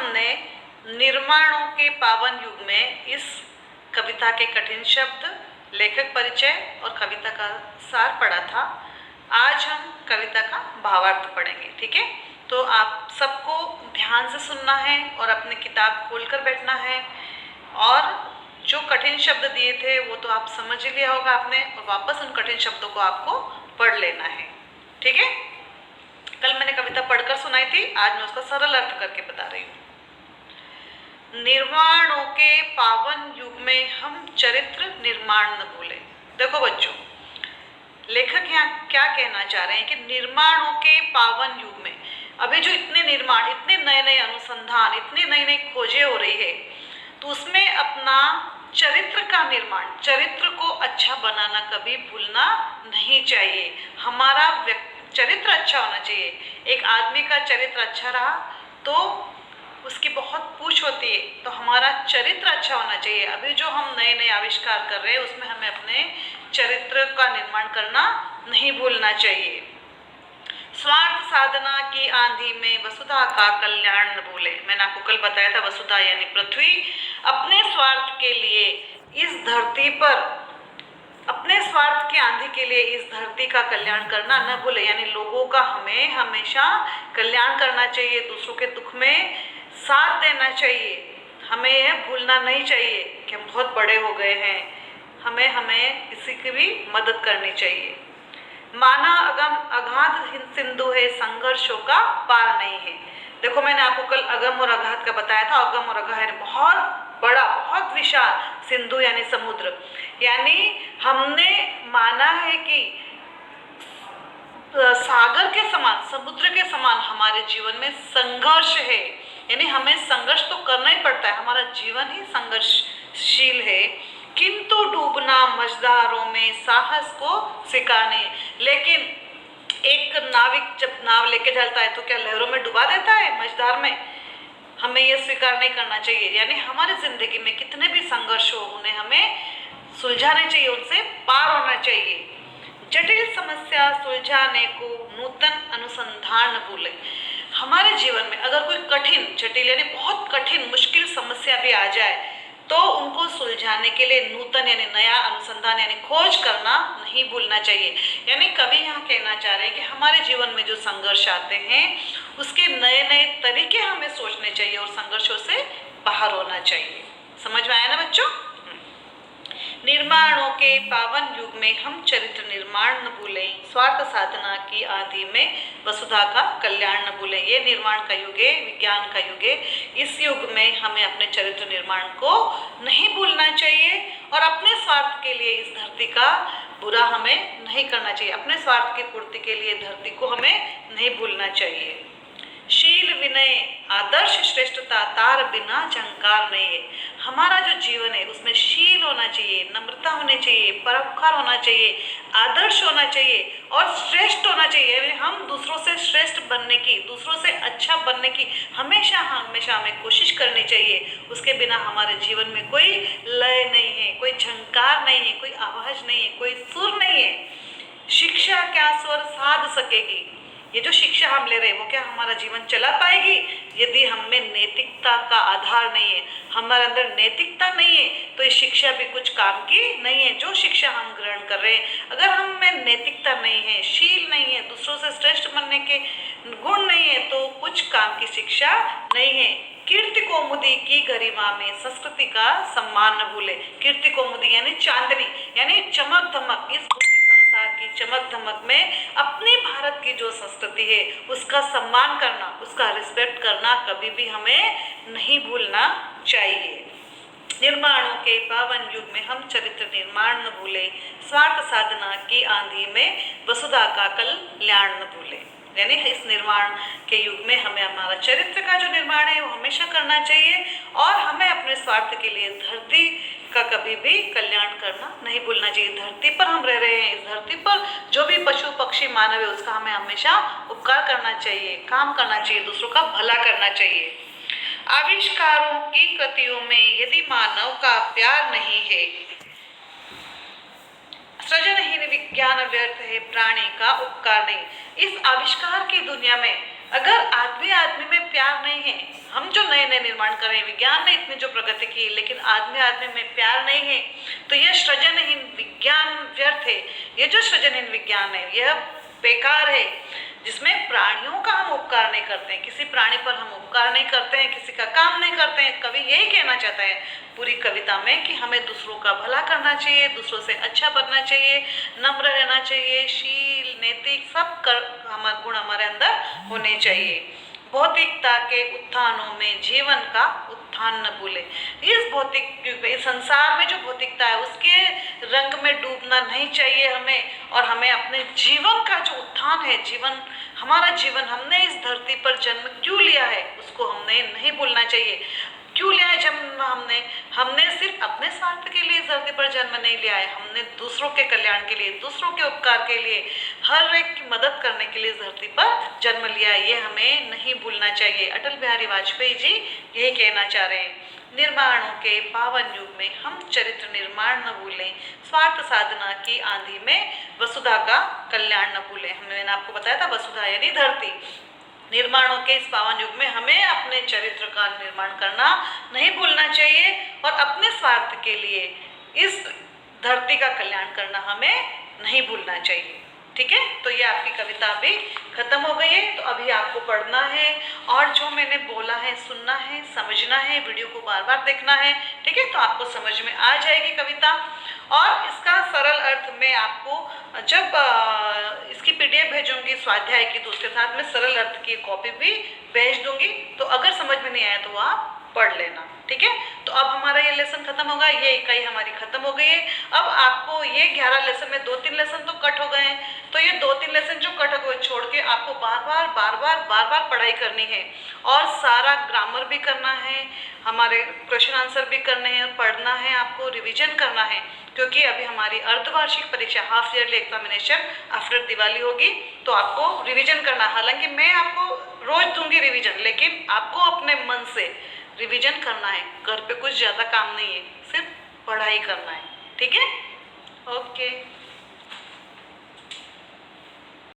हमने निर्माणों के पावन युग में इस कविता के कठिन शब्द, लेखक परिचय और कविता का सार पढ़ा था। आज हम कविता का भावार्थ पढ़ेंगे, ठीक है। तो आप सबको ध्यान से सुनना है और अपनी किताब खोलकर बैठना है। और जो कठिन शब्द दिए थे वो तो आप समझ ही लिया होगा आपने, और वापस उन कठिन शब्दों को आपको पढ़ लेना है, ठीक है। कल मैंने कविता पढ़कर सुनाई थी, आज मैं उसका सरल अर्थ करके बता रही हूँ। निर्माणों के पावन युग में हम चरित्र निर्माण न भूले। देखो बच्चों, लेखक यहाँ क्या कहना चाह रहे हैं कि निर्माणों के पावन युग में अभी जो इतने निर्माण, इतने नए नए अनुसंधान, इतनी नई नई खोजें हो रही है, तो उसमें अपना चरित्र का निर्माण, चरित्र को अच्छा बनाना कभी भूलना नहीं चाहिए। हमारा चरित्र अच्छा होना चाहिए। एक आदमी का चरित्र अच्छा रहा तो उसकी बहुत पूछ होती है, तो हमारा चरित्र अच्छा होना चाहिए। अभी जो हम नए नए आविष्कार कर रहे हैं उसमें हमें अपने चरित्र का निर्माण करना नहीं भूलना चाहिए। स्वार्थ साधना की आंधी में वसुधा का कल्याण न भूले। मैंने आपको कल बताया था, वसुधा यानी पृथ्वी अपने स्वार्थ के लिए इस धरती पर, अपने स्वार्थ की आंधी के लिए इस धरती का कल्याण करना न भूले। यानी लोगों का हमें हमेशा कल्याण करना चाहिए, दूसरों के दुख में साथ देना चाहिए। हमें यह भूलना नहीं चाहिए कि हम बहुत बड़े हो गए हैं, हमें किसी की भी मदद करनी चाहिए। माना अगम अगाध सिंधु है, संघर्षों का पार नहीं है। देखो, मैंने आपको कल अगम और अगाध का बताया था। अगम और अगाध यानी बहुत बड़ा, बहुत विशाल, सिंधु यानी समुद्र। यानी हमने माना है कि सागर के समान, समुद्र के समान हमारे जीवन में संघर्ष है। यानी हमें संघर्ष तो करना ही पड़ता है, हमारा जीवन ही संघर्षशील है। किंतु डूबना मझधारों में साहस को सिखाने। लेकिन एक नाविक जब नाव लेके चलता है तो क्या लहरों में डुबा देता है मझधार में? हमें यह स्वीकार नहीं करना चाहिए। यानी हमारी जिंदगी में कितने भी संघर्ष हो, उन्हें हमें सुलझाने चाहिए, उनसे पार होना चाहिए। जटिल समस्या सुलझाने को नूतन अनुसंधान न भूले। हमारे जीवन में अगर कोई कठिन, जटिल यानी बहुत कठिन, मुश्किल समस्या भी आ जाए तो उनको सुलझाने के लिए नूतन यानी नया अनुसंधान यानी खोज करना नहीं भूलना चाहिए। यानी कभी यहाँ कहना चाह रहे हैं कि हमारे जीवन में जो संघर्ष आते हैं उसके नए नए तरीके हमें सोचने चाहिए और संघर्षों से बाहर होना चाहिए। समझ में आया ना बच्चों? निर्माणों के पावन युग में हम चरित्र निर्माण न भूलें, स्वार्थ साधना की आंधी में वसुधा का कल्याण न भूलें। ये निर्माण का युग है, विज्ञान का युग है। इस युग में हमें अपने चरित्र निर्माण को नहीं भूलना चाहिए और अपने स्वार्थ के लिए इस धरती का बुरा हमें नहीं करना चाहिए। अपने स्वार्थ की पूर्ति के लिए धरती को हमें नहीं भूलना चाहिए। शील विनय आदर्श श्रेष्ठता तार बिना झंकार नहीं है। हमारा जो जीवन है उसमें शील होना चाहिए, नम्रता होनी चाहिए, परोपकार होना चाहिए, आदर्श होना चाहिए और श्रेष्ठ होना चाहिए। यानी हम दूसरों से श्रेष्ठ बनने की, दूसरों से अच्छा बनने की हमेशा हमें कोशिश करनी चाहिए। उसके बिना हमारे जीवन में कोई लय नहीं है, कोई झंकार नहीं है, कोई आवाज नहीं है, कोई सुर नहीं है। शिक्षा क्या स्वर साध सकेगी? ये जो शिक्षा हम ले रहे हैं वो क्या हमारा जीवन चला पाएगी यदि हम में नैतिकता का आधार नहीं है, हमारे अंदर नैतिकता नहीं है तो ये शिक्षा भी कुछ काम की नहीं है। जो शिक्षा हम ग्रहण कर रहे हैं, अगर हम में नैतिकता नहीं है, शील नहीं है, दूसरों से श्रेष्ठ बनने के गुण नहीं है तो कुछ काम की शिक्षा नहीं है। कीर्ति कौमुदी की गरिमा में संस्कृति का सम्मान न भूले। कीर्ति कौमुदी यानी चांदनी, यानी चमक धमक, इस की चमक धमक में अपने भारत की जो संस्कृति है उसका सम्मान करना, उसका रिस्पेक्ट करना कभी भी हमें नहीं भूलना चाहिए। निर्माणों के पावन युग में हम चरित्र निर्माण न भूले, स्वार्थ साधना की आंधी में वसुधा का कल्याण न भूले। यानी इस निर्माण के युग में हमें हमारा चरित्र का जो निर्माण है वो हमेशा करना चाहिए और हमें अपने स्वार्थ के लिए धरती का कभी भी कल्याण करना नहीं भूलना चाहिए। धरती पर हम रह रहे हैं, इस धरती पर जो भी पशु पक्षी मानव है उसका हमें हमेशा उपकार करना चाहिए, काम करना चाहिए, दूसरों का भला करना चाहिए। आविष्कारों की कृतियों में यदि मानव का प्यार नहीं है, सृजनहीन विज्ञान व्यर्थ है, प्राणी का उपकार नहीं। इस आविष्कार की दुनिया में अगर आदमी आदमी में प्यार नहीं है, हम जो नए नए निर्माण कर रहे हैं, विज्ञान ने इतनी जो प्रगति की, लेकिन आदमी आदमी में प्यार नहीं है, तो यह सृजनहीन विज्ञान व्यर्थ है। ये जो सृजनहीन विज्ञान है यह बेकार है, जिसमें प्राणियों का हम उपकार नहीं करते हैं, किसी प्राणी पर हम उपकार नहीं करते हैं, किसी का काम नहीं करते हैं। कवि यही कहना चाहता है पूरी कविता में कि हमें दूसरों का भला करना चाहिए, दूसरों से अच्छा बनना चाहिए, नम्र रहना चाहिए, शील नैतिक सब गुण हमारे अंदर होने चाहिए। भौतिकता के उत्थानों में जीवन का उत्थान न भूले। इस भौतिक इस संसार में जो भौतिकता है उसके रंग में डूबना नहीं चाहिए हमें, और हमें अपने जीवन का जो उत्थान है, जीवन हमारा जीवन, हमने इस धरती पर जन्म क्यों लिया है उसको हमने नहीं भूलना चाहिए। क्यों लिया है जन्म हमने सिर्फ अपने स्वार्थ के लिए इस धरती पर जन्म नहीं लिया है, हमने दूसरों के कल्याण के लिए, दूसरों के उपकार के लिए, हर एक की मदद करने के लिए इस धरती पर जन्म लिया है। ये हमें नहीं भूलना चाहिए। अटल बिहारी वाजपेयी जी यही कहना चाह रहे हैं। निर्माणों के पावन युग में हम चरित्र निर्माण न भूलें, स्वार्थ साधना की आंधी में वसुधा का कल्याण न भूलें। मैंने आपको बताया था वसुधा यानी धरती। निर्माणों के इस पावन युग में हमें अपने चरित्र का निर्माण करना नहीं भूलना चाहिए, और अपने स्वार्थ के लिए इस धरती का कल्याण करना हमें नहीं भूलना चाहिए। ठीक है, तो ये आपकी कविता अभी खत्म हो गई है। तो अभी आपको पढ़ना है, और जो मैंने बोला है सुनना है, समझना है, वीडियो को बार बार देखना है। ठीक है, तो आपको समझ में आ जाएगी कविता। और इसका सरल अर्थ मैं आपको जब इसकी पीडीएफ भेजूंगी स्वाध्याय की, तो उसके साथ में सरल अर्थ की कॉपी भी भेज दूंगी। तो अगर समझ में नहीं आया तो आप पढ़ लेना। ठीक है, तो अब हमारा ये लेसन खत्म होगा, ये इकाई हमारी खत्म हो गई है। अब आपको ये 11 लेसन में 2-3 लेसन तो कट हो गए हैं, तो ये 2-3 लेसन जो कट हो गए छोड़ के आपको बार बार पढ़ाई करनी है, और सारा ग्रामर भी करना है, हमारे क्वेश्चन आंसर भी करने हैं, पढ़ना है, आपको रिविजन करना है, क्योंकि अभी हमारी अर्धवार्षिक परीक्षा half yearly examination after Diwali होगी। तो आपको रिविजन करना, हालांकि मैं आपको रोज दूंगी रिविजन, लेकिन आपको अपने मन से रिवीजन करना है। घर पे कुछ ज़्यादा काम नहीं है, सिर्फ पढ़ाई करना है। ठीक है, ओके।